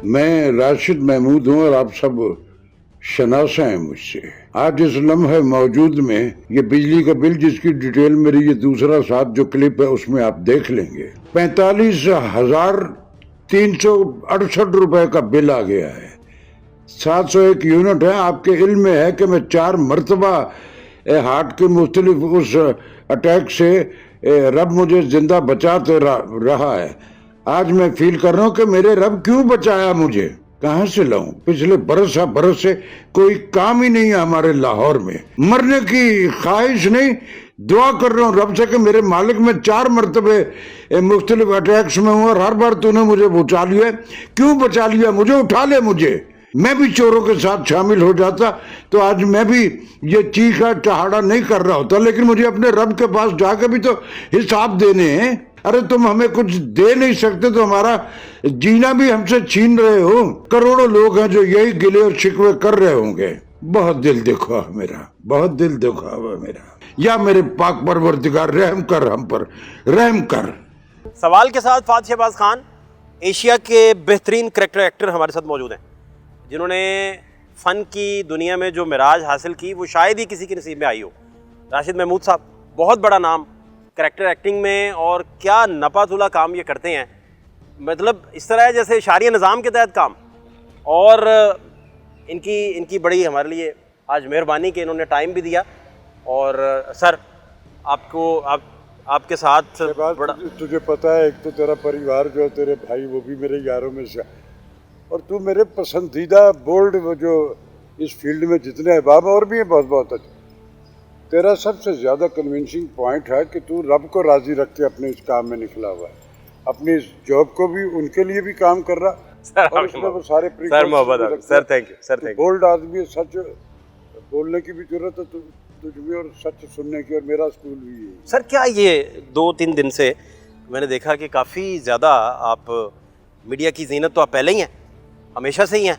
मैं राशिद महमूद हूँ और आप सब शनासा हैं मुझसे। आज इस लम्हे मौजूद में ये बिजली का बिल जिसकी डिटेल मेरी ये दूसरा साथ जो क्लिप है उसमें आप देख लेंगे। 45,368 रुपए का बिल आ गया है। 701 यूनिट है। आपके इल्म में है कि मैं 4 मरतबा हार्ट के मुख्तलिफ उस अटैक से रब मुझे जिंदा बचाते रहा है। आज मैं फील कर रहा हूँ कि मेरे रब क्यों बचाया मुझे, कहाँ से लाऊं। पिछले बरस से कोई काम ही नहीं है हमारे लाहौर में। मरने की ख्वाहिश नहीं, दुआ कर रहा हूँ रब से कि मेरे मालिक में 4 मरतबे मुख्तलिफ अटैक्स में हूँ और हर बार तूने मुझे बचा लिया। क्यों बचा लिया मुझे, उठा ले मुझे। मैं भी चोरों के साथ शामिल हो जाता तो आज मैं भी ये चीखा चहाड़ा नहीं कर रहा होता, लेकिन मुझे अपने रब के पास जाकर भी तो हिसाब देने हैं। अरे तुम हमें कुछ दे नहीं सकते तो हमारा जीना भी हमसे छीन रहे हो। करोड़ों लोग हैं जो यही गिले और शिकवे कर रहे होंगे। बहुत दिल दुखा है मेरा, बहुत दिल दुखा हुआ मेरा। या मेरे पाक परवरदिगार रहम कर, हम पर रहम कर। सवाल के साथ फात शहबाज खान एशिया के बेहतरीन करैक्टर एक्टर हमारे साथ मौजूद हैं, जिन्होंने फ़न की दुनिया में जो मिराज हासिल की वो शायद ही किसी के नसीब में आई हो। राशिद महमूद साहब, बहुत बड़ा नाम करैक्टर एक्टिंग में, और क्या नपातुला काम ये करते हैं। मतलब इस तरह है जैसे शारिया निज़ाम के तहत काम। और इनकी बड़ी हमारे लिए आज मेहरबानी कि इन्होंने टाइम भी दिया। और सर आपके साथ बड़ा तुझे पता है, एक तो तेरा परिवार जो है, तेरे भाई वो भी मेरे यारों में से, और तू मेरे पसंदीदा बोल्ड जो इस फील्ड में जितने अहबाब और भी हैं बहुत बहुत अच्छे। तेरा सबसे ज़्यादा कन्विंसिंग पॉइंट है कि तू रब को राज़ी रख के अपने इस काम में निकला हुआ है। अपनी इस जॉब को भी उनके लिए भी काम कर रहा सर, और उसमें वो सारे सर मोहब्बत sir, thank you sir, thank you. Bold आदमी है, सच बोलने की भी जरूरत है तुझ में और सच सुनने की, और मेरा स्कूल भी है। सर क्या ये 2-3 दिन से मैंने देखा कि काफ़ी ज़्यादा आप मीडिया की ज़ीनत तो आप पहले ही हैं, हमेशा से ही हैं,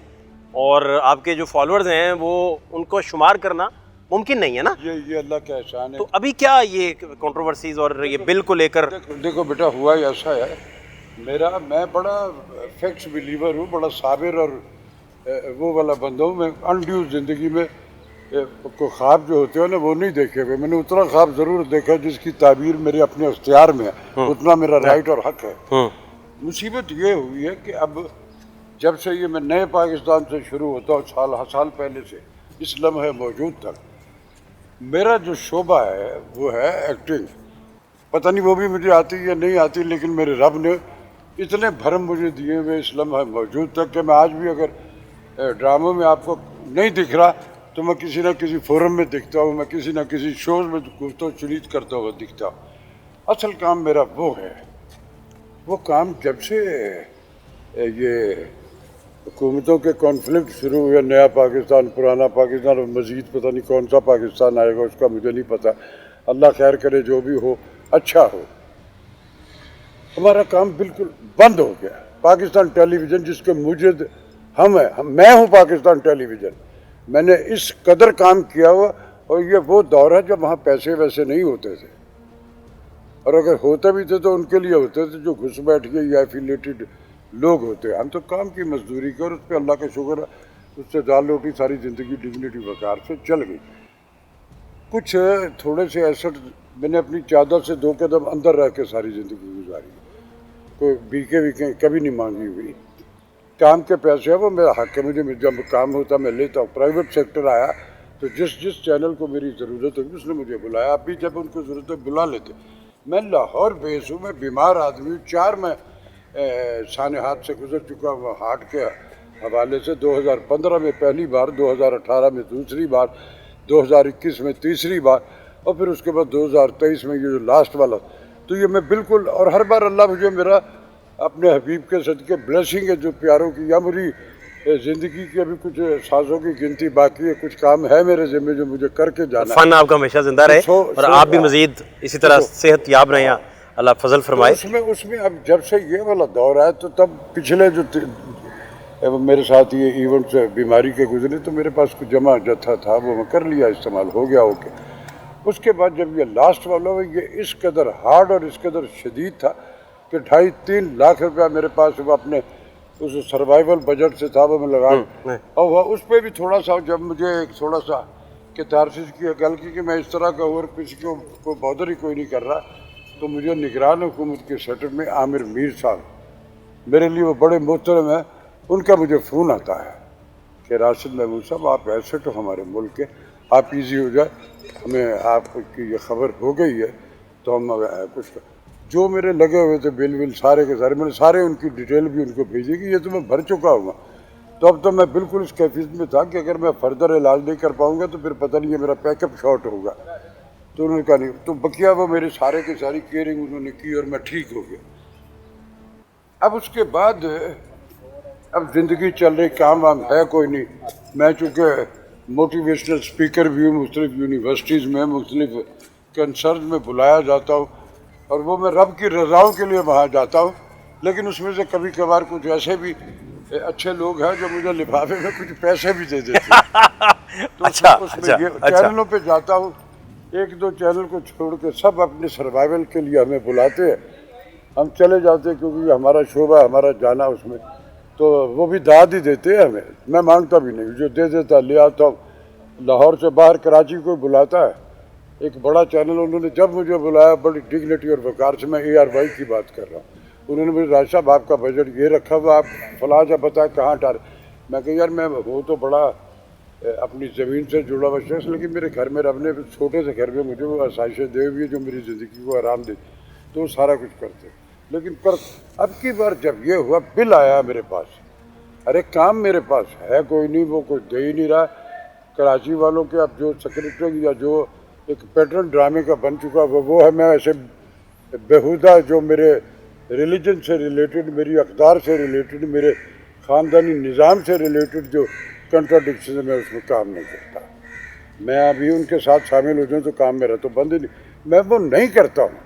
और आपके जो फॉलोअर्स हैं वो उनको शुमार करना मुमकिन नहीं है ना। ये अल्लाह का एहसान है। तो अभी क्या ये कंट्रोवर्सीज और ये बिल को लेकर? देखो बेटा, हुआ ऐसा है, मैं बड़ा फैक्ट्स बिलीवर हूँ, बड़ा साबिर और वो वाला बंदा हूँ। मैं अनड्यू ज़िंदगी में को ख्वाब जो होते हैं ना वो नहीं देखे हुए। मैंने उतना ख्वाब ज़रूर देखा जिसकी ताबीर मेरे अपने इख्तियार में है, उतना मेरा राइट और हक है। मुसीबत ये हुई है कि अब जब से ये मैं नए पाकिस्तान से शुरू होता हूँ, साल पहले से इस लम्हे मौजूद तक, मेरा जो शोबा है वो है एक्टिंग। पता नहीं वो भी मुझे आती या नहीं आती, लेकिन मेरे रब ने इतने भरम मुझे दिए हुए इस लम्हे मौजूद तक कि मैं आज भी अगर ड्रामों में आपको नहीं दिख रहा तो मैं किसी न किसी फोरम में दिखता हूँ, मैं किसी न किसी शोज़ में गुफ्तगू चुनीत करता हुआ दिखता हूँ। असल काम मेरा वो है। वो काम जब से ये हुकूमतों के कॉन्फ्लिक्ट शुरू हुए, नया पाकिस्तान, पुराना पाकिस्तान और मज़ीद पता नहीं कौन सा पाकिस्तान आएगा उसका मुझे नहीं पता, अल्लाह खैर करे, जो भी हो अच्छा हो। हमारा काम बिल्कुल बंद हो गया। पाकिस्तान टेलीविज़न जिसके मुजिद मैं हूँ पाकिस्तान टेलीविज़न, मैंने इस कदर काम किया हुआ। और ये वो दौर है जब वहाँ पैसे वैसे नहीं होते थे, और अगर होते भी थे तो उनके लिए होते थे जो घुस बैठ के या एफिलेटेड लोग होते हैं। हम तो काम की मजदूरी कर, उस पर अल्लाह का शुक्र है, उससे दाल रोटी सारी ज़िंदगी डिग्निटी वकार से चल गई। कुछ थोड़े से एसेट मैंने अपनी चादर से 2 कदम अंदर रह के सारी ज़िंदगी गुजारी। कोई बीके कभी नहीं मांगी हुई। काम के पैसे है वो मेरा हक है, मुझे जब काम होता मैं लेता हूँ। प्राइवेट सेक्टर आया तो जिस चैनल को मेरी ज़रूरत होगी उसने मुझे बुलाया, अभी जब उनको ज़रूरत है बुला लेते। मैं लाहौर बेस हूँ, मैं बीमार आदमी हूँ। 4 मैं साने हाथ से गुजर चुका हूँ हार्ट के हवाले से। 2015 में पहली बार, 2018 में दूसरी बार, 2021 में तीसरी बार, और फिर उसके बाद 2023 में ये जो लास्ट वाला। तो ये मैं बिल्कुल, और हर बार अल्लाह मुझे मेरा अपने हबीब के सदके ब्लेसिंग है जो प्यारों की, या मेरी ज़िंदगी की अभी कुछ सांसों की गिनती बाकी है, कुछ काम है मेरे ज़िम्मे जो मुझे करके जाना। फन आपका हमेशा जिंदा रहे और आप भी मजीद इसी तरह सेहत याब रहे, अल्लाह फजल फरमाए। तो उसमें अब जब से ये वाला दौर आया तो तब पिछले जो मेरे साथ ये इवेंट्स बीमारी के गुजरे तो मेरे पास कुछ जमा जत्था था वो मैं कर लिया, इस्तेमाल हो गया ओके। उसके बाद जब ये लास्ट वाला हो ये इस कदर हार्ड और इस कदर शदीद था कि 2.5-3 लाख रुपया मेरे पास वो अपने उस सर्वाइवल बजट से था वो मैं लगा, और वह उस पर भी थोड़ा सा जब मुझे एक थोड़ा सा कैथारसिस की गल की कि मैं इस तरह का और किसी को बॉदर ही कोई नहीं कर रहा, तो मुझे निगरान हुकूमत के सेक्टर में आमिर मीर साहब, मेरे लिए वो बड़े मोहतरम है, उनका मुझे फ़ोन आता है कि राशिद महमूद साहब आप ऐसे तो हमारे मुल्क के, आप इजी हो जाए, हमें आपकी ये खबर हो गई है तो हम कुछ जो मेरे लगे हुए थे बिल सारे के सारे, मैंने सारे उनकी डिटेल भी उनको भेजी कि ये तो मैं भर चुका हूँ। तो अब तो मैं बिल्कुल इस कैफियत में था कि अगर मैं फर्दर इलाज नहीं कर पाऊँगा तो फिर पता नहीं है मेरा पैकअप शॉर्ट होगा। तो उन्होंने कहा नहीं, तो बकिया वो मेरे सारे की सारी केयरिंग उन्होंने की और मैं ठीक हो गया। अब उसके बाद अब ज़िंदगी चल रही, काम वाम है कोई नहीं। मैं चूँकि मोटिवेशनल स्पीकर भी हूँ, मुख्तलिफ यूनिवर्सिटीज़ में मुख्तलिफ कंसर्न में बुलाया जाता हूँ और वो मैं रब की रज़ाओं के लिए वहाँ जाता हूँ, लेकिन उसमें से कभी कभार कुछ ऐसे भी अच्छे लोग हैं जो मुझे लिफाफे में कुछ पैसे भी दे देते हैं। तो उसमें चैनलों पे जाता हूँ, एक दो चैनल को छोड़ के सब अपने सर्वाइवल के लिए हमें बुलाते हैं, हम चले जाते हैं क्योंकि हमारा शोबा हमारा जाना उसमें, तो वो भी दाद ही देते हैं हमें, मैं मांगता भी नहीं, जो दे देता ले आता हूँ। लाहौर से बाहर कराची को बुलाता है एक बड़ा चैनल, उन्होंने जब मुझे बुलाया बड़ी डिग्निटी और वकार से, मैं ARY की बात कर रहा हूँ, उन्होंने मुझे राज साहब आपका बजट ये रखा हुआ, आप फलां जा बताए कहाँ टार। मैं कहा यार मैं वो तो बड़ा अपनी ज़मीन से जुड़ा हुआ शख्स, लेकिन मेरे घर में रब ने छोटे से घर में मुझे वो आसाइशें दे हुई है जो मेरी ज़िंदगी को आराम दे, तो सारा कुछ करते। लेकिन पर अब की बार जब ये हुआ, बिल आया मेरे पास, अरे काम मेरे पास है कोई नहीं, वो कुछ दे ही नहीं रहा। कराची वालों के अब जो सेक्रेटरी या जो एक पैटर्न ड्रामे का बन चुका वो है, मैं ऐसे बेहुदा जो मेरे रिलीजन से रिलेटेड, मेरी अक़दार से रिलेटेड, मेरे ख़ानदानी निज़ाम से रिलेटेड जो कंट्राडिक्शन है, मैं उसमें काम नहीं करता। मैं अभी उनके साथ शामिल हो जाऊँ तो काम मेरा तो बंद ही नहीं, मैं वो नहीं करता हूँ।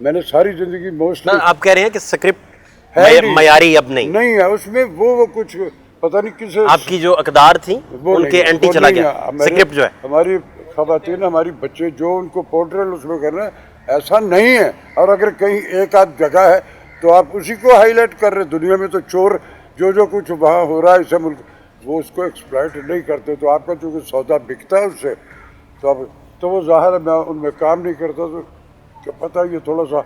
मैंने सारी ज़िंदगी मोस्टली, आप कह रहे हैं कि स्क्रिप्ट मयारी अब नहीं है उसमें, वो कुछ पता नहीं किस आपकी जो अक़दार थी उनके एंटी चला गया स्क्रिप्ट जो है। हमारी ख़वातीन, हमारी बच्चे जो उनको पोर्ट्रेल उसमें कर रहे हैं, ऐसा नहीं है। और अगर कहीं एक आध जगह है तो आप उसी को हाईलाइट कर रहे। दुनिया में तो चोर जो कुछ वहाँ हो रहा है इस मुल्क, वो उसको एक्सप्लॉइट नहीं करते, तो आपका चूँकि सौदा बिकता है उससे, तो अब तो वो ज़ाहिर है मैं उनमें काम नहीं करता, तो क्या पता ये थोड़ा सा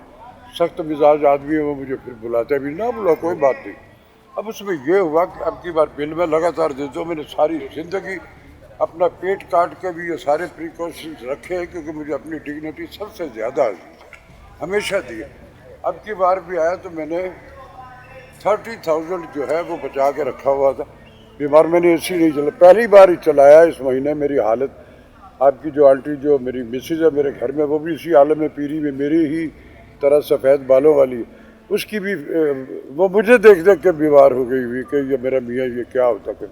सख्त मिजाज आदमी है, वो मुझे फिर बुलाते भी ना, बुला कोई बात नहीं। अब उसमें ये हुआ कि अब की बार बिल में लगातार देता हूँ, मैंने सारी ज़िंदगी अपना पेट काट के भी ये सारे प्रिकॉशंस रखे हैं, क्योंकि मुझे अपनी डिग्निटी सबसे ज़्यादा हमेशा दी है। अब की बार भी आया तो मैंने 30,000 जो है वो बचा के रखा हुआ था। बीमार मैंने AC नहीं चला, पहली बार ही चलाया इस महीने। मेरी हालत, आपकी जो आंटी जो मेरी मिसेज है मेरे घर में, वो भी इसी आलम में पीरी में मेरी ही तरह सफ़ेद बालों वाली, उसकी भी वो मुझे देख देख के बीमार हो गई हुई कि ये मेरा मियाँ ये क्या होता है।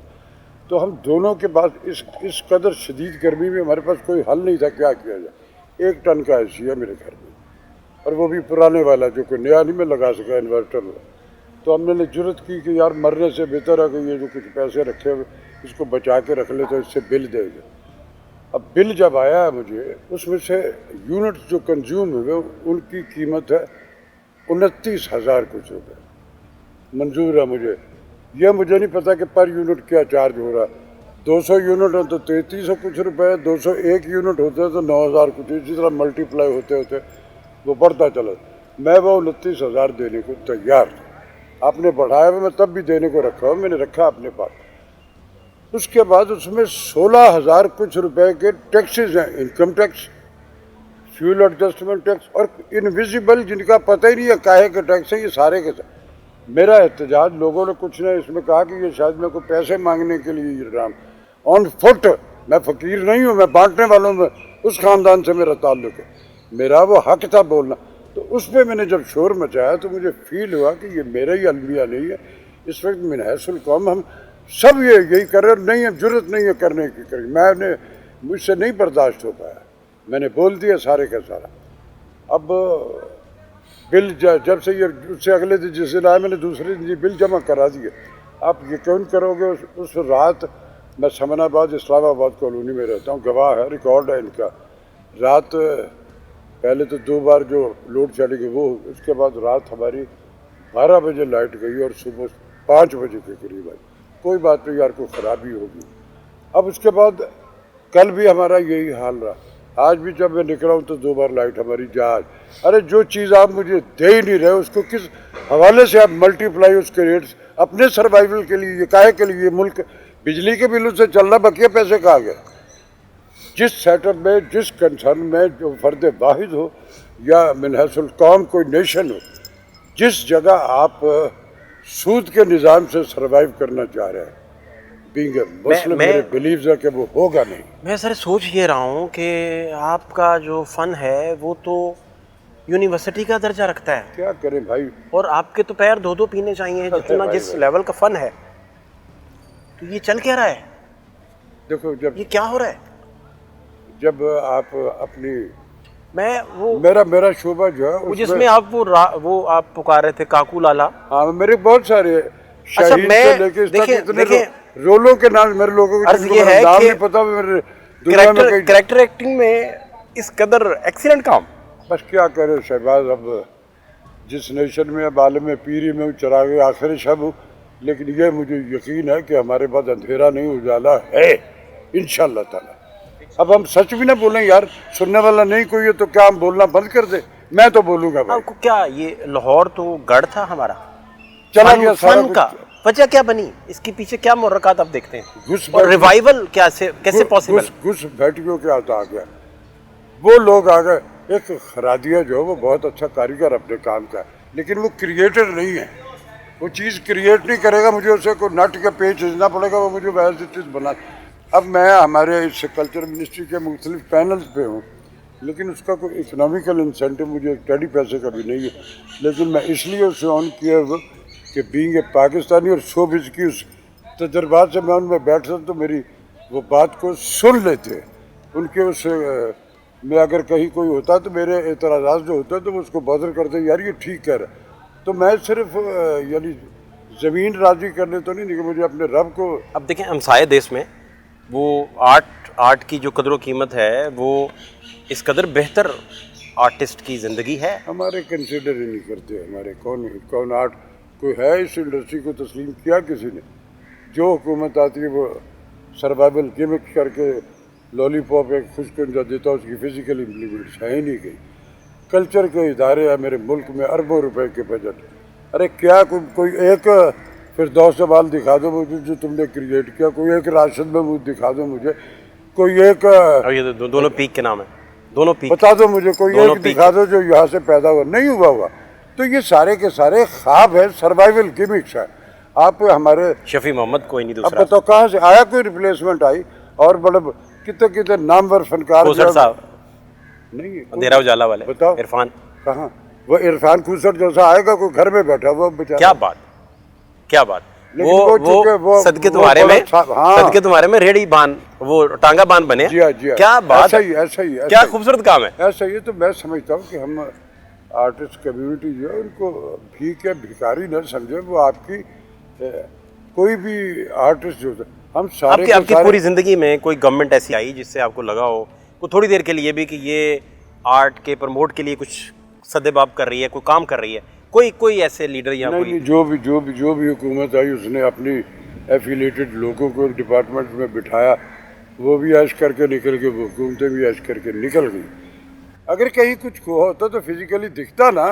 तो हम दोनों के पास इस कदर शदीद गर्मी में हमारे पास कोई हल नहीं था, क्या किया जाए। 1 टन का AC है मेरे घर में, और वो भी पुराने वाला जो कोई नया नहीं मैं लगा सका इन्वर्टर में। तो हमने जुर्रत की कि यार मरने से बेहतर है कि ये जो कुछ पैसे रखे हुए इसको बचा के रख ले, तो इससे बिल देंगे। अब बिल जब आया है मुझे, उसमें से यूनिट जो कंज्यूम हुए उनकी कीमत है 29,000 कुछ रुपये मंजूर है मुझे। यह मुझे नहीं पता कि पर यूनिट क्या चार्ज हो रहा है। 200 यूनिट हो तो 3300 कुछ रुपये, 201 यूनिट होते हैं तो 9,000 कुछ, इसी तरह मल्टीप्लाई होते होते वो बढ़ता चला। मैं वो 29,000 देने को तैयार था। आपने बढ़ाया हुआ, मैं तब भी देने को रखा हुआ, मैंने रखा अपने पास। उसके बाद उसमें 16,000 कुछ रुपए के टैक्सेस हैं, income tax, fuel adjustment tax, और इनविजिबल जिनका पता ही नहीं है काहे के टैक्स है, ये सारे के साथ। मेरा एहतजाज, लोगों ने कुछ ने इसमें कहा कि ये शायद मेरे को पैसे मांगने के लिए ये ड्राम ऑन फुट। मैं फ़कीर नहीं हूँ, मैं बांटने वालों में उस ख़ानदान से मेरा ताल्लुक़ है, मेरा वो हक था बोलना। तो उस पर मैंने जब शोर मचाया तो मुझे फील हुआ कि ये मेरा ही अलमिया नहीं है। इस वक्त मिनहसुल कौम हम सब यही कर रहे, नहीं है जुर्रत नहीं है करने की, मैंने मुझसे नहीं बर्दाश्त हो पाया, मैंने बोल दिया सारे का सारा। अब बिल जब से ये उससे अगले दिन जिस दिन आया, मैंने दूसरे दिन बिल जमा करा दिए। आप यकीन करोगे उस रात मैं समनाबाद इस्लामाबाद कॉलोनी में रहता हूँ, गवाह है, रिकॉर्ड है इनका। रात पहले तो 2 बार जो लोड शेडिंग वो, उसके बाद रात हमारी 12 बजे लाइट गई और सुबह 5 बजे के करीब आई, कोई बात नहीं यार, कोई खराबी होगी। अब उसके बाद कल भी हमारा यही हाल रहा, आज भी जब मैं निकला हूँ तो 2 बार लाइट हमारी जहाज। अरे जो चीज़ आप मुझे दे ही नहीं रहे, उसको किस हवाले से आप मल्टीप्लाई उसके रेट्स अपने सर्वाइवल के लिए, ये काहे के लिए? मुल्क बिजली के बिलों से चलना, बकिया पैसे कहाँ गए? जिस सेटअप में, जिस कंसर्न में जो फर्द वाहिद हो या मिनहसुल कौम कोई नेशन हो, जिस जगह आप सूद के निज़ाम से सर्वाइव करना चाह रहे हैं, बीइंग ए मुस्लिम, मेरे बिलीव्स है कि वो होगा नहीं। मैं सर सोच ये रहा हूँ कि आपका जो फ़न है वो तो यूनिवर्सिटी का दर्जा रखता है, क्या करें भाई, और आपके तो पैर धो पीने चाहिए जितना जिस लेवल का फ़न है। तो ये चल क्या रहा है? देखो जब ये क्या हो रहा है? जब आप अपनी मैं वो मेरा शोभा जो है वो जिसमें आप वो आप पुकार रहे थे काकू लाला, हाँ मेरे बहुत सारे शाहीन मैं से लेके इस तक देखिए इतने देखिए रोलों के नाम मेरे लोगों को अर्ज ये है नाम कि नहीं पता, मेरे दुनिया में कहीं कैरेक्टर एक्टिंग में इस कदर एक्सीलेंट काम। बस क्या करे शहबाज, अब जिस नेशन में, अब आलम पीरी में चरागे आखिर शब हूँ, लेकिन ये मुझे यकीन है कि हमारे पास अंधेरा नहीं उजाला है इंशाअल्लाह ताला। अब हम सच भी ना बोलें यार, सुनने वाला नहीं कोई है तो क्या हम बोलना बंद कर दे? मैं तो बोलूँगा भाई। आपको क्या ये लाहौर तो गढ़ था हमारा, चला गया सारा फन का वजह क्या बनी, इसके पीछे क्या मुहर्रकात आप देखते हैं, घुस और रिवाइवल कैसे पॉसिबल? घुस बैठियों के आ गया, वो लोग आ गए। एक खरादिया जो है वो बहुत अच्छा कारीगर अपने काम का है, लेकिन वो क्रिएटर नहीं है, वो चीज़ क्रिएट नहीं करेगा, मुझे उसे कोई नट के पेच खींचना पड़ेगा, वो मुझे वैसे चीज़ बना। अब मैं हमारे इस कल्चर मिनिस्ट्री के मुख्तलिफ पैनल्स पे हूँ, लेकिन उसका कोई इकनॉमिकल इंसेंटिव मुझे एक टेडी पैसे का भी नहीं है, लेकिन मैं इसलिए उसे ऑन किया हुआ कि बीइंग ए पाकिस्तानी और शोबिज़ की उस तजर्बात से मैं उनमें बैठता तो मेरी वो बात को सुन लेते, उनके उस में अगर कहीं कोई होता तो मेरे एतराज़ात जो होते तो वो उसको बदर करते, यार ये ठीक कह रहा है। तो मैं सिर्फ यानी ज़मीन राज़ी करने तो नहीं, लेकिन मुझे अपने रब को। अब देखें हमसाए देश में वो आर्ट की जो कदर कीमत है, वो इस कदर बेहतर आर्टिस्ट की ज़िंदगी है। हमारे कंसिडर ही नहीं करते, हमारे कौन आर्ट कोई है इस इंडस्ट्री को तस्लीम किया किसी ने? जो हुकूमत आती है वो सर्वाइवल गिमिक करके लॉलीपॉप एक खुशकुंजा देता, उसकी फिजिकल इम्प्लीमेंट्स है ही नहीं गई। कल्चर के इदारे हैं मेरे मुल्क में, अरबों रुपए के बजट। अरे क्या कोई एक फिर 2 सवाल दिखा दो मुझे जो तुमने क्रिएट किया, कोई एक राशिद महमूद दिखा दो मुझे, कोई एक ये दोनों पीक के नाम है, दोनों पीक बता दो मुझे, कोई एक दिखा दो जो यहाँ से पैदा हुआ, नहीं हुआ। तो ये सारे के सारे ख्वाब है, सर्वाइवल गिमिक्स है। आप हमारे शफी मोहम्मद कोई नहीं अब दूसरा, बताओ कहाँ से आया कोई रिप्लेसमेंट आई? और बड़े कितने नामवर फनकार खूसर साहब नहीं है, अंधेरा उजाला वाले, बताओ इरफान। कहाँ? वो इरफान खूसर जैसा आएगा कोई घर में बैठा हुआ बेचारा? क्या बात, क्या बात। वो सदके तुम्हारे में, सदके तुम्हारे में रेडी बांध, वो टांगा बांध बने। जी हाँ, जी हाँ। क्या बात, ऐसा ही क्या खूबसूरत काम है। ऐसा ही तो मैं समझता हूँ कि हम आर्टिस्ट कम्युनिटी जो है उनको भीख या भिखारी न समझे। वो आपकी कोई भी आर्टिस्ट जो है, हम सारे आपकी पूरी जिंदगी में कोई गवर्नमेंट ऐसी आई जिससे आपको लगा हो कोई थोड़ी देर के लिए भी कि ये आर्ट के प्रमोट के लिए कुछ सदेबाब कर रही है, कोई काम कर रही है, कोई ऐसे लीडर या कोई? नहीं, जो भी हुकूमत आई उसने अपनी एफिलेटेड लोगों को डिपार्टमेंट में बिठाया, वो भी ऐश करके निकल गए, वो हुकूमतें भी ऐश करके निकल गई। अगर कहीं कुछ हुआ होता तो फिजिकली दिखता ना,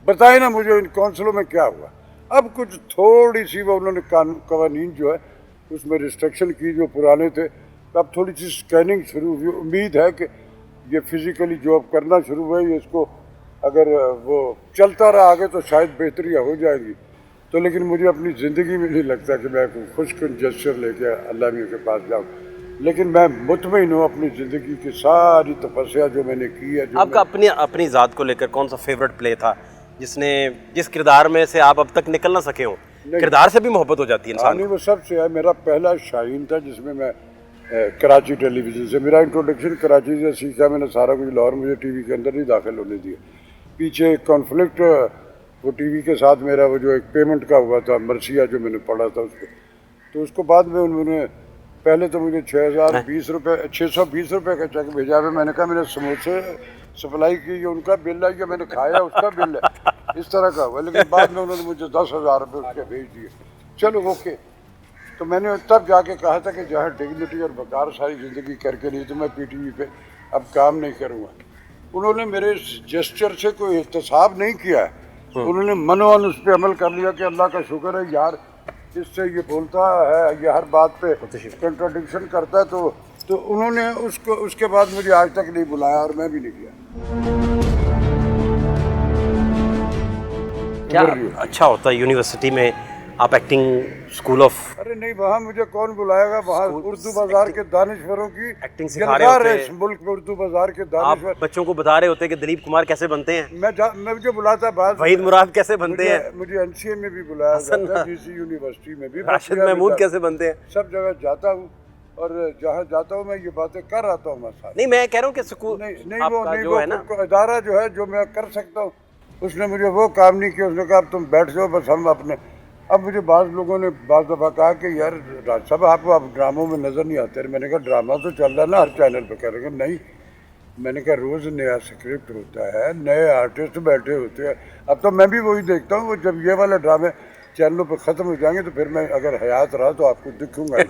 बताए ना मुझे इन काउंसिलों में क्या हुआ। अब कुछ थोड़ी सी वो उन्होंने कवानीन जो है उसमें रिस्ट्रिक्शन की जो पुराने थे, अब थोड़ी सी स्कैनिंग शुरू हुई। उम्मीद है कि ये फिजिकली जॉब करना शुरू हुआ, इसको अगर वो चलता रहा आगे तो शायद बेहतरियाँ हो जाएंगी। तो लेकिन मुझे अपनी ज़िंदगी में नहीं लगता कि मैं कोई खुशकुन जेस्चर लेके अल्लाह मियाँ के पास जाऊँ, लेकिन मैं मुतमईन हूँ अपनी ज़िंदगी की सारी तपस्या जो मैंने की है। आपका अपनी ज़ात को लेकर कौन सा फेवरेट प्ले था जिस किरदार में से आप अब तक निकल ना सके हो? किरदार से भी मोहब्बत हो जाती है इंसान। नहीं, वो सबसे है। मेरा पहला शाहीन था जिसमें मैं कराची टेलीविज़न से, मेरा इंट्रोडक्शन कराची से सीखा मैंने सारा कुछ। लाहौर मुझे टीवी के अंदर नहीं दाखिल होने दिया। पीछे एक कॉन्फ्लिक्ट वो टीवी के साथ मेरा वो जो एक पेमेंट का हुआ था मरसिया जो मैंने पढ़ा था उसको, तो उसको बाद में उन्होंने पहले तो मुझे 620 रुपये 620 रुपये का चेक भेजा है। मैंने कहा मैंने समोसे सप्लाई की, उनका बिल है, या मैंने खाया उसका बिल है, इस तरह का हुआ। लेकिन बाद में उन्होंने मुझे 10,000 रुपये उसके भेज दिए। चलो ओके। तो मैंने तब जाके कहा था कि जहाँ डिग्निटी और वकार सारी ज़िंदगी करके नहीं तो मैं पीटीवी पे अब काम नहीं करूँगा। उन्होंने मेरे इस जेस्चर से कोई एहतसाब नहीं किया है, उन्होंने मनोमन उस पर अमल कर लिया कि अल्लाह का शुक्र है यार, इससे ये बोलता है, ये हर बात पे कंट्राडिक्शन करता है, तो उन्होंने उसको उसके बाद मुझे आज तक नहीं बुलाया और मैं भी नहीं गया। क्या अच्छा होता है यूनिवर्सिटी में आप एक्टिंग स्कूल ऑफ अरे नहीं, वहाँ मुझे कौन बुलाएगा, वहाँ उर्दू बाजार के दानिश्वरों की एक्टिंग सिखा रहे होते इस मुल्क में उर्दू बाजार के आप दानिश्वर। बच्चों को बता रहे होते कि दिलीप कुमार कैसे बनते हैं, मैं मुझे बुलाता बाद वहीद मुराद कैसे बनते हैं, मुझे एनसीए में भी बुलाया जाता है, डीसी यूनिवर्सिटी में भी, राशिद महमूद कैसे बनते हैं, सब जगह जाता हूँ और जहाँ जाता हूँ मैं ये बातें कर आता हूँ मैं सारी। नहीं मैं कह रहा हूँ कि स्कूल नहीं आपका जो है ना इदारा जो है जो मैं कर सकता हूँ, उसने मुझे वो काम नहीं किया। उसने कहा अब तुम बैठ जाओ बस हम अपने। अब मुझे बाज़ लोगों ने बाज़ दफ़ा कहा कि यार राज साहब आपको आप ड्रामों में नज़र नहीं आते। मैंने कहा ड्रामा तो चल रहा है ना हर चैनल पे। कह रहे नहीं, मैंने कहा रोज़ नया स्क्रिप्ट होता है, नए आर्टिस्ट बैठे होते हैं। अब तो मैं भी वही देखता हूँ, वो जब ये वाले ड्रामे चैनलों पे ख़त्म हो जाएंगे तो फिर मैं अगर हयात रहा तो आपको दिखूंगा।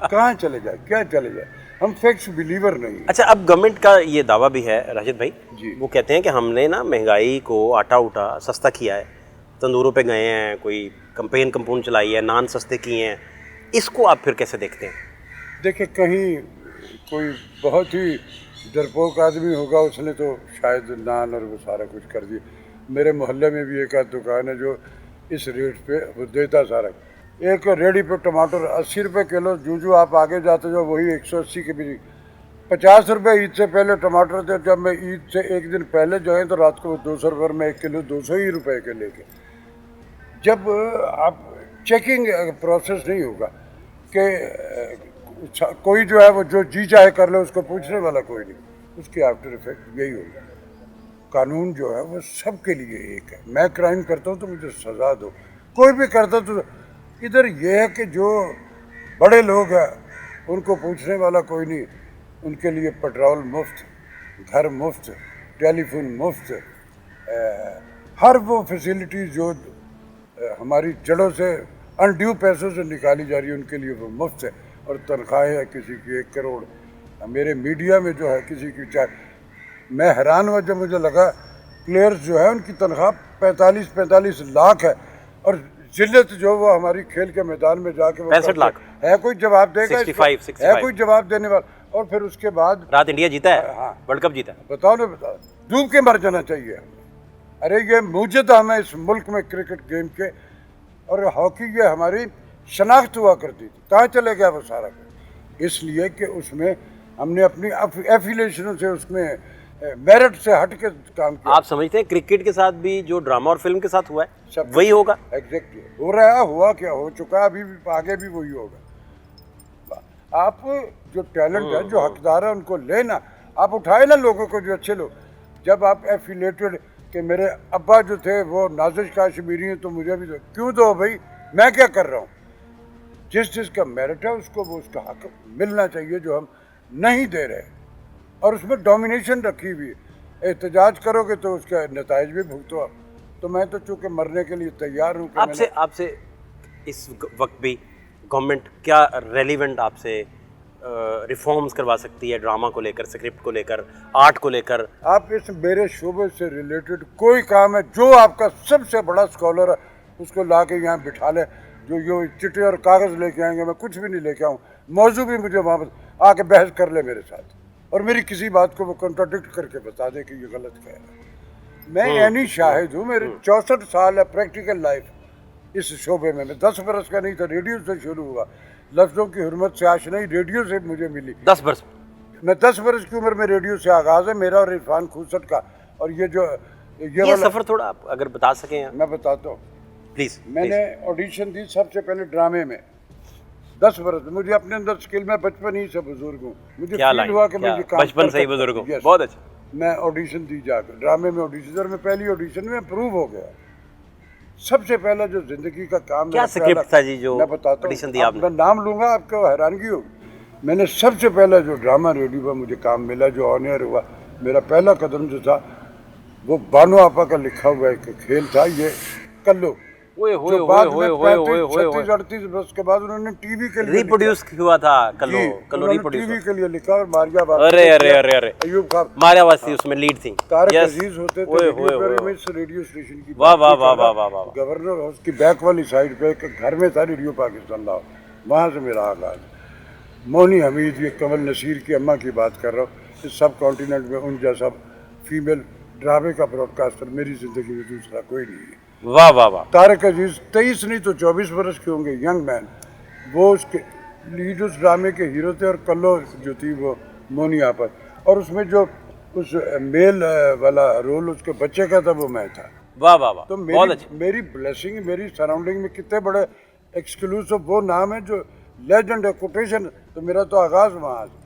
कहाँ चले जाए, क्या चले जाए, हम फैक्ट्स बिलीवर नहीं। अच्छा, अब गवर्नमेंट का ये दावा भी है राशिद भाई जी, वो कहते हैं कि हमने ना महंगाई को आटा उटा सस्ता किया है, तंदूरों पे गए हैं, कोई कंपेन चलाई है, नान सस्ते किए हैं, इसको आप फिर कैसे देखते हैं? देखिए कहीं कोई बहुत ही डरपोक आदमी होगा, उसने तो शायद नान और वो सारा कुछ कर दिया। मेरे मोहल्ले में भी एक आध दुकान है जो इस रेट पे वो देता सारा। एक रेडी पे टमाटर 80 रुपये किलो, जो आप आगे जाते जाओ वही 180 के भी। 50 रुपये ईद से पहले टमाटर थे, जब मैं ईद से एक दिन पहले जो है तो रात को 200 रुपये में 1 किलो 200 ही रुपये के लेके। जब आप चेकिंग प्रोसेस नहीं होगा कि कोई जो है वो जो जी चाहे कर ले, उसको पूछने वाला कोई नहीं, उसके आफ्टर इफेक्ट यही होगा। कानून जो है वो सबके लिए एक है। मैं क्राइम करता हूँ तो मुझे सज़ा दो, कोई भी करता तो। इधर ये है कि जो बड़े लोग हैं उनको पूछने वाला कोई नहीं, उनके लिए पेट्रोल मुफ्त, घर मुफ्त, टेलीफोन मुफ्त, हर वो फैसिलिटीज़ जो हमारी जड़ों से अनड्यू पैसों से निकाली जा रही है उनके लिए वो मुफ्त है। और तनख्वाहें है किसी की 1 करोड़। मेरे मीडिया में जो है किसी की मैं हैरान हुआ जब मुझे लगा प्लेयर्स जो है उनकी तनख्वाह 45 लाख है, और जिल्लत जो वो हमारी खेल के मैदान में जाके 65 लाख है, कोई जवाब देगा? 65 है कोई जवाब देने वाला? और फिर उसके बाद रात इंडिया जीता है, हाँ, वर्ल्ड कप जीता है। बताओ ना, बताओ, डूब के मर जाना चाहिए। अरे ये मूजदा हमें इस मुल्क में क्रिकेट गेम के, और हॉकी ये हमारी शनाख्त हुआ करती थी, कहाँ चले गया वो सारा? इसलिए कि उसमें हमने अपनी एफिलिएशनों से उसमें मेरिट से हट के काम किया। आप समझते हैं क्रिकेट के साथ भी जो ड्रामा और फिल्म के साथ हुआ है सब वही होगा? एग्जैक्टली हो रहा है, हुआ क्या, हो चुका है, अभी भी आगे भी वही होगा। आप जो टैलेंट है, जो हकदार है, उनको लेना, आप उठाए ना लोगों को, जो अच्छे लोग। जब आप एफिलेटेड कि मेरे अब्बा जो थे वो नाजिश काश्मीरी हैं तो मुझे भी दो, क्यों दो भाई, मैं क्या कर रहा हूँ? जिस जिसका मेरिट है उसको वो उसका हक मिलना चाहिए, जो हम नहीं दे रहे। और उसमें डोमिनेशन रखी हुई है, एहतजाज करोगे तो उसका नताइज भी भुगतो आप। तो मैं तो चूँकि मरने के लिए तैयार हूँ। आपसे इस वक्त भी गवर्नमेंट क्या रेलिवेंट आपसे रिफॉर्म्स करवा सकती है ड्रामा को लेकर, स्क्रिप्ट को लेकर, आर्ट को लेकर? आप इस मेरे शोबे से रिलेटेड कोई काम है, जो आपका सबसे बड़ा स्कॉलर है उसको ला के यहाँ बिठा ले। जो चिट्ठी और कागज़ लेके आएंगे, मैं कुछ भी नहीं लेके आऊँ, मौजू भी मुझे वहाँ पर आके बहस कर ले मेरे साथ, और मेरी किसी बात को वो कंट्राडिक्ट करके बता दे कि ये गलत कह रहा है। मैं यानी शाहिद हूँ, मेरे 64 साल है प्रैक्टिकल लाइफ इस शोबे में। मैं 10 बरस का नहीं था, रेडियो से शुरू हुआ। लफ्ज़ों की हुर्मत से आशनाई रेडियो से मुझे मिली। 10 बरस मैं 10 बरस की उम्र में रेडियो से आगाज़ है मेरा और इरफान खूसट का। और ये सफ़र थोड़ा आप अगर बता सकें? मैं बताता हूँ प्लीज़। मैंने ऑडिशन दी सबसे पहले ड्रामे में, 10 बरस। मुझे अपने अंदर स्किल, मैं बचपन ही से बुजुर्ग हूँ, मुझे फील हुआ कि मैं ये काम बचपन से ही बुजुर्ग हूँ। बहुत अच्छा। मैं ऑडिशन दी जाकर ड्रामे में ऑडिशन, और मैं पहली ऑडिशन में अप्रूव हो गया। सबसे पहला जो जिंदगी का काम, क्या स्क्रिप्ट था जी जो मैं बताता हूँ? मैं नाम लूँगा, आपको हैरानगी होगी। मैंने सबसे पहला जो ड्रामा रेडियो पर मुझे काम मिला, जो ऑन एयर हुआ, मेरा पहला कदम जो था वो बानो आपा का लिखा हुआ एक खेल था, ये कल्लू। ओए होए जो बाद होए में होए होए 35, होए 36, 38 वर्ष के बाद उन्होंने टीवी के लिए रिप्रोड्यूस हुआ था कल्लो कल्लो टीवी रिप्रोड्यूस। के लिए लिखा और मारिया अरे अरे अरे अरे अयूब खान मारिया वासी उसमें लीड थी। तारक Yes. अजीज होते थे ओए रेडियो होए पर, होए। मैं इस रेडियो स्टेशन की वाह बात वाह नहीं वाह कर रहा। वाह वाह वाह। गवर्नर हाउस की बैक वाली साइड पे एक घर में था रेडियो पाकिस्तान लाहौर, वहाँ से मेरा आगाज। मोनी हमीद, ये कमल नसीर की अम्मा की बात कर रहा हूँ। इस सब कॉन्टिनेंट में उन जैसा फीमेल ड्रामे का ब्रॉडकास्टर मेरी ज़िंदगी में दूसरा कोई नहीं है। वाह वाह वाह। तारक अजीज 23 नहीं तो 24 वर्ष के होंगे, यंग मैन। वो उसके लीड उस ड्रामे के हीरो थे, और कल्लो जो थी वो मोनी आपस, और उसमें जो उस मेल वाला रोल उसके बच्चे का था वो मैं था। वाह वाह वाह। तो बहुत अच्छा। मेरी ब्लेसिंग, मेरी सराउंडिंग में कितने बड़े एक्सक्लूसिव वो नाम है जो लेजेंड है, कोटेशन। तो मेरा तो आगाज़ वहाँ से।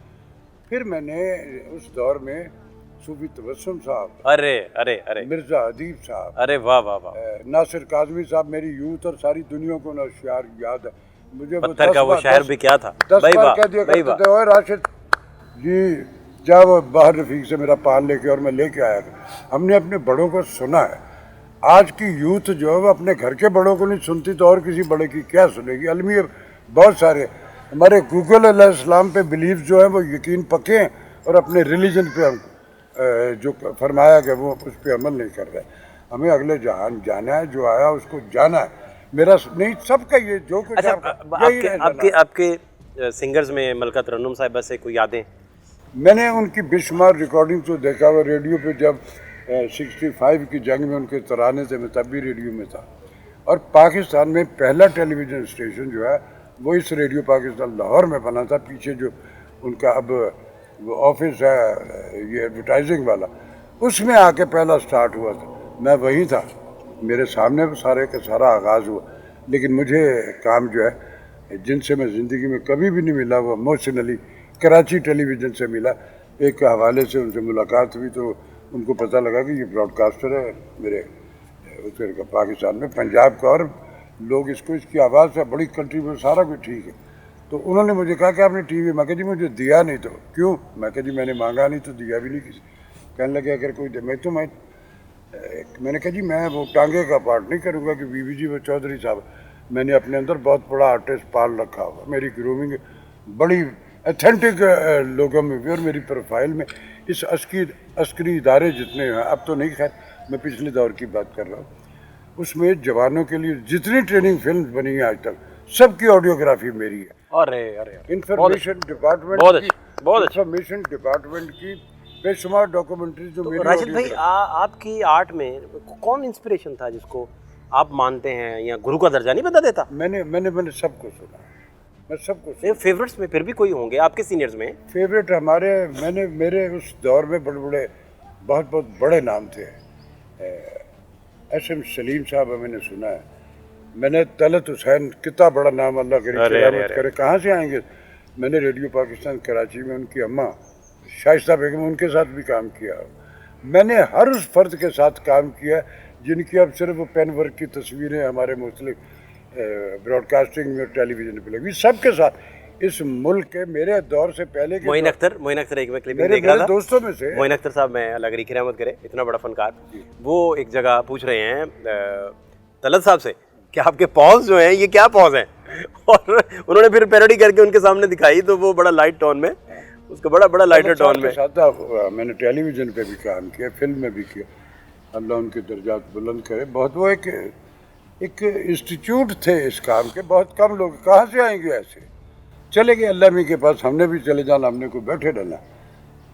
फिर मैंने उस दौर में सूफी तबस्सुम साहब, अरे अरे अरे मिर्ज़ा अदीब साहब, अरे वाह वाह वाह। नासिर काज़मी साहब, मेरी यूथ और सारी दुनिया को ना शायर याद है मुझे। पत्थर का वो शायर भी क्या था। 10 भाई बार वाह कह दिया भाई करते वाह। थे, ओए राशिद जी जा वो बाहर रफीक से मेरा पान लेके, और मैं लेके आया था। हमने अपने बड़ों को सुना है। आज की यूथ जो है वो अपने घर के बड़ों को नहीं सुनती, तो और किसी बड़े की क्या सुनेगी। अलमी बहुत सारे हमारे गूगल अलैहिस्सलाम पे बिलीव जो है वो यकीन पक्के हैं, और अपने रिलीजन पे हम जो फरमाया गया वो उस पर अमल नहीं कर रहे। हमें अगले जहान जाना है, जो आया उसको जाना है। मेरा नहीं, सबका ये जो कुछ अच्छा यही आपके है आपके आपके सिंगर्स में मलका तरन्नुम साहिबा से कोई यादें? मैंने उनकी बेशुमार रिकॉर्डिंग तो देखा हुआ रेडियो पे। जब 65 की जंग में उनके तराने थे, मैं तब भी रेडियो में था। और पाकिस्तान में पहला टेलीविज़न स्टेशन जो है वो इस रेडियो पाकिस्तान लाहौर में बना था। पीछे जो उनका अब वो ऑफिस है ये एडवर्टाइजिंग वाला, उसमें आके पहला स्टार्ट हुआ था। मैं वहीं था, मेरे सामने सारे का सारा आगाज़ हुआ। लेकिन मुझे काम जो है जिनसे मैं ज़िंदगी में कभी भी नहीं मिला, वो इमोशनली कराची टेलीविज़न से मिला। एक हवाले से उनसे मुलाकात हुई तो उनको पता लगा कि ये ब्रॉडकास्टर है मेरे उधर का पाकिस्तान में, पंजाब का, और लोग इसको इसकी आवाज़ से बड़ी कंट्रीब्यूट, सारा कुछ ठीक है। तो उन्होंने मुझे कहा कि आपने टीवी, मैं कहा जी मुझे दिया नहीं। तो क्यों? मैं कहा जी मैंने मांगा नहीं तो दिया भी नहीं किसी। कहने लगे अगर कोई दे, मैंने कहा जी मैं वो टांगे का पार्ट नहीं करूँगा कि बीबी जी वो चौधरी साहब। मैंने अपने अंदर बहुत बड़ा आर्टिस्ट पाल रखा हुआ। मेरी ग्रूमिंग बड़ी अथेंटिक लोगों में भी, और मेरी प्रोफाइल में इस अस्करी इदारे जितने हैं, अब तो नहीं, खैर मैं पिछले दौर की बात कर रहा हूँ, उसमें जवानों के लिए जितनी ट्रेनिंग फिल्म बनी है आज तक, सबकी ऑडियोग्राफी मेरी है। अरे अरे इंफॉर्मेशन डिपार्टमेंट बहुत अच्छी, बहुत अच्छी। इंफॉर्मेशन डिपार्टमेंट की बेशुमार डॉक्यूमेंट्री जो मेरी राशिद भाई audiography- आपकी आर्ट में कौन इंस्पिरेशन था जिसको आप मानते हैं, या गुरु का दर्जा नहीं बता देता? मैंने सबको सुना, मैं सबको सुना। फेवरेट्स में फिर भी कोई होंगे आपके सीनियर्स में? फेवरेट हमारे, मेरे उस दौर में बड़े बड़े बहुत बड़े नाम थे। एस.एम. सलीम साहब मैंने सुना है। मैंने तलत हुसैन, कितना बड़ा नाम, अल्लाह करे, कहाँ से आएंगे। मैंने रेडियो पाकिस्तान कराची में उनकी अम्मा शाइस्ता बेगम, उनके साथ भी काम किया। मैंने हर उस फर्द के साथ काम किया जिनकी अब सिर्फ पेन वर्क की तस्वीरें हमारे मुख्तलिफ ब्रॉडकास्टिंग में टेलीविज़न पर लगी। सबके साथ इस मुल्क के, मेरे दौर से पहले के मोइन अख्तर एक मैं क्लिपिंग मेरे देख रहा था, दोस्तों में से। मोइन अख्तर साहब, मैं अल्लाह करी रहमत करे, इतना बड़ा फनकार, वो एक जगह पूछ रहे हैं तलत साहब से कि आपके पॉज जो हैं ये क्या पॉज हैं, और उन्होंने फिर पैरोडी करके उनके सामने दिखाई, तो वो बड़ा लाइट टोन में, उसका बड़ा लाइटर टोन में। मैंने टेलीविज़न पे भी काम किया, फिल्म में भी किया, अल्लाह उनके दर्जात बुलंद करे। बहुत वो एक इंस्टीट्यूट थे इस काम के, बहुत कम लोग कहाँ से आएंगे ऐसे। चले गए अल्लाह मी के पास, हमने भी चले जाना, हमने को बैठे रहना।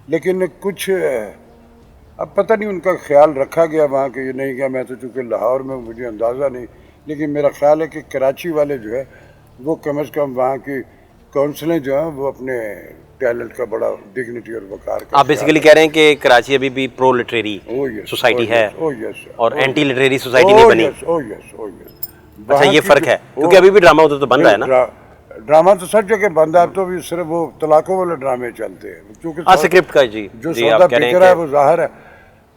लेकिन कुछ अब पता नहीं उनका ख्याल रखा गया वहाँ के, ये नहीं गया। मैं तो चूँकि लाहौर में, मुझे अंदाज़ा नहीं, लेकिन मेरा ख्याल है कि कराची वाले जो है वो कम अज़ कम वहाँ की काउंसलें जो हैं वो अपने टैलेंट का बड़ा डिग्निटी और वकार का। आप बेसिकली कह रहे हैं कि कराची अभी भी प्रो लिटरेरी सोसाइटी है, और एंटी लिटरेरी सोसाइटी नहीं बनी। अच्छा, ये फर्क है, क्योंकि अभी भी ड्रामा उधर तो बन रहा है ना? ड्रामा तो सब जगह बंद है। अब तो भी सिर्फ वो तलाकों वाले ड्रामे चलते हैं, क्योंकि स्क्रिप्ट का जी जो जी सौदा आप कह रहे बिक रहा है हैं वो जाहिर है।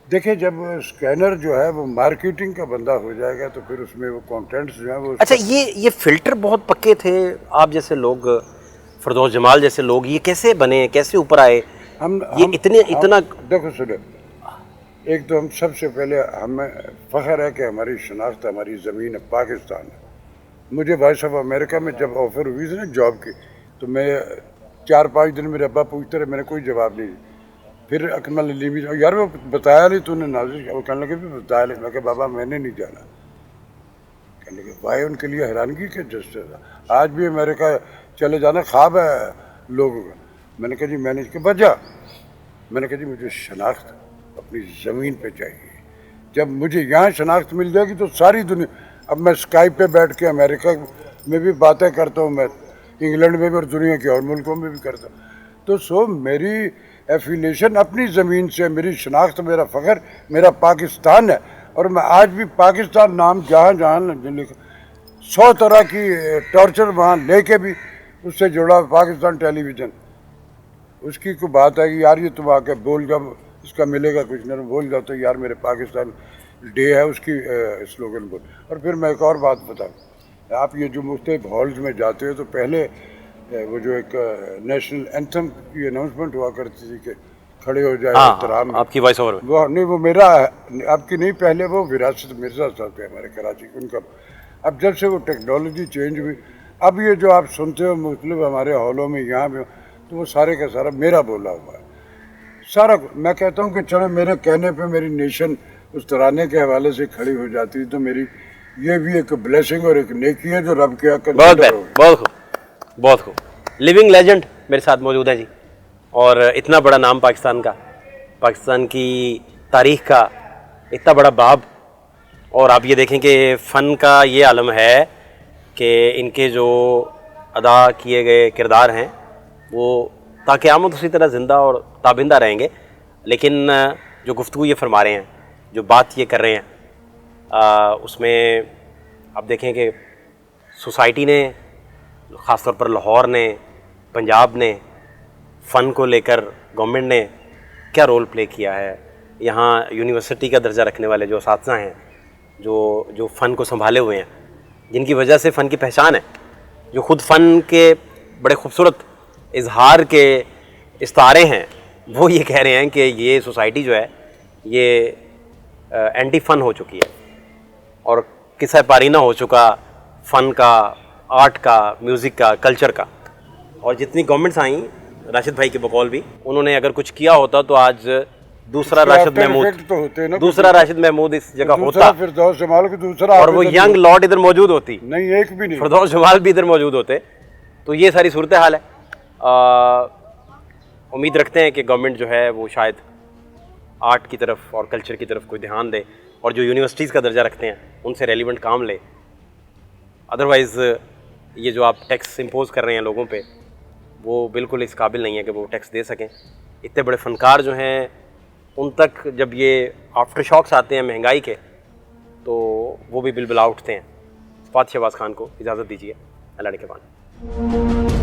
देखिए, जब स्कैनर जो है वो मार्केटिंग का बंदा हो जाएगा तो फिर उसमें वो कंटेंट्स जो है वो। अच्छा, ये फिल्टर बहुत पक्के थे, आप जैसे लोग, फरदौस जमाल जैसे लोग, ये कैसे बने, कैसे ऊपर आए? हम इतना देखो सुनो, ایک تو ہم سب سے پہلے ہمیں فخر ہے کہ ہماری شناخت ہماری زمین ہے پاکستان ہے. مجھے وائس آف امریکہ میں جب آفر ہوئی تھی نا جاب کی تو میں 4-5 دن میرے ابا پوچھتے رہے, میں نے کوئی جواب نہیں دیا. پھر اکمل علیمی یار وہ بتایا نہیں تو نے نازش, وہ کہنے لگے بھی بتایا نہیں. میں کہ بابا میں نے نہیں جانا. کہنے لگے بھائی ان کے لیے حیرانگی کے جسٹس تھا. آج بھی امریکہ چلے جانا خواب ہے لوگوں کا. میں نے کہا جی میں نے اس کے وجہ میں نے کہا جی مجھے شناخت اپنی زمین پہ چاہیے. جب مجھے یہاں شناخت مل جائے گی تو ساری دنیا, اب میں اسکائپ پہ بیٹھ کے امریکہ میں بھی باتیں کرتا ہوں, میں انگلینڈ میں بھی اور دنیا کے اور ملکوں میں بھی کرتا ہوں. تو میری ایفیلیشن اپنی زمین سے, میری شناخت, میرا فخر میرا پاکستان ہے. اور میں آج بھی پاکستان نام جہاں جہاں 100 طرح کی ٹارچر وہاں لے کے بھی اس سے جڑا پاکستان ٹیلی ویژن. اس کی کوئی بات ہے کہ یار یہ تم آ کے بول جاؤ, اس کا ملے گا کچھ نہ بول جاؤ تو یار میرے پاکستان ڈے ہے اس کی سلوگن بول. اور پھر میں ایک اور بات بتاؤں, آپ یہ جو مختلف ہالز میں جاتے ہو تو پہلے وہ جو ایک نیشنل اینتھم کی اناؤنسمنٹ ہوا کرتی تھی کہ کھڑے ہو جائے احترام, آپ کی وائس اوور میں وہ نہیں, وہ میرا آپ کی نہیں, پہلے وہ وراثت مرزا صاحب کے ہمارے کراچی ان کا. اب جب سے وہ ٹیکنالوجی چینج ہوئی, اب یہ جو آپ سنتے ہو مختلف ہمارے ہالوں میں یہاں بھی, تو وہ سارے کا سارا میرا بولا ہوا ہے سارا. میں کہتا ہوں کہ چلو میرے کہنے پہ میری نیشن اس ترانے کے حوالے سے کھڑی ہو جاتی تو میری یہ بھی ایک بلیسنگ اور ایک نیکی ہے جو رب کے حق بہت خوب بہت خوب. لیونگ لیجنڈ میرے ساتھ موجود ہے جی, اور اتنا بڑا نام پاکستان کا, پاکستان کی تاریخ کا اتنا بڑا باب. اور آپ یہ دیکھیں کہ فن کا یہ عالم ہے کہ ان کے جو ادا کیے گئے کردار ہیں وہ تا قیامت اسی طرح زندہ اور تابندہ رہیں گے. لیکن جو گفتگو یہ فرما رہے ہیں, جو بات یہ کر رہے ہیں, اس میں آپ دیکھیں کہ سوسائٹی نے, خاص طور پر لاہور نے, پنجاب نے, فن کو لے کر گورنمنٹ نے کیا رول پلے کیا ہے. یہاں یونیورسٹی کا درجہ رکھنے والے جو اساتذہ ہیں جو فن کو سنبھالے ہوئے ہیں, جن کی وجہ سے فن کی پہچان ہے, جو خود فن کے بڑے خوبصورت اظہار کے استعارے ہیں, وہ یہ کہہ رہے ہیں کہ یہ سوسائٹی جو ہے یہ اینٹی فن ہو چکی ہے اور قصہ پارینہ ہو چکا فن کا, آرٹ کا, میوزک کا, کلچر کا. اور جتنی گورنمنٹس آئیں, راشد بھائی کے بقول بھی, انہوں نے اگر کچھ کیا ہوتا تو آج دوسرا راشد محمود اس جگہ ہوتا, فردوس جمال کو دوسرا, اور وہ ینگ لارڈ ادھر موجود ہوتی, نہیں ایک بھی نہیں, فردوس جمال بھی ادھر موجود ہوتے. تو یہ ساری صورتحال ہے. امید رکھتے ہیں کہ گورنمنٹ جو ہے وہ شاید آرٹ کی طرف اور کلچر کی طرف کوئی دھیان دے, اور جو یونیورسٹیز کا درجہ رکھتے ہیں ان سے ریلیونٹ کام لے. ادروائز یہ جو آپ ٹیکس امپوز کر رہے ہیں لوگوں پہ, وہ بالکل اس قابل نہیں ہے کہ وہ ٹیکس دے سکیں. اتنے بڑے فنکار جو ہیں ان تک جب یہ آفٹر شاکس آتے ہیں مہنگائی کے, تو وہ بھی بلبلا اٹھتے ہیں. فاتح شہباز خان کو اجازت دیجیے. اللہ نے کے بان.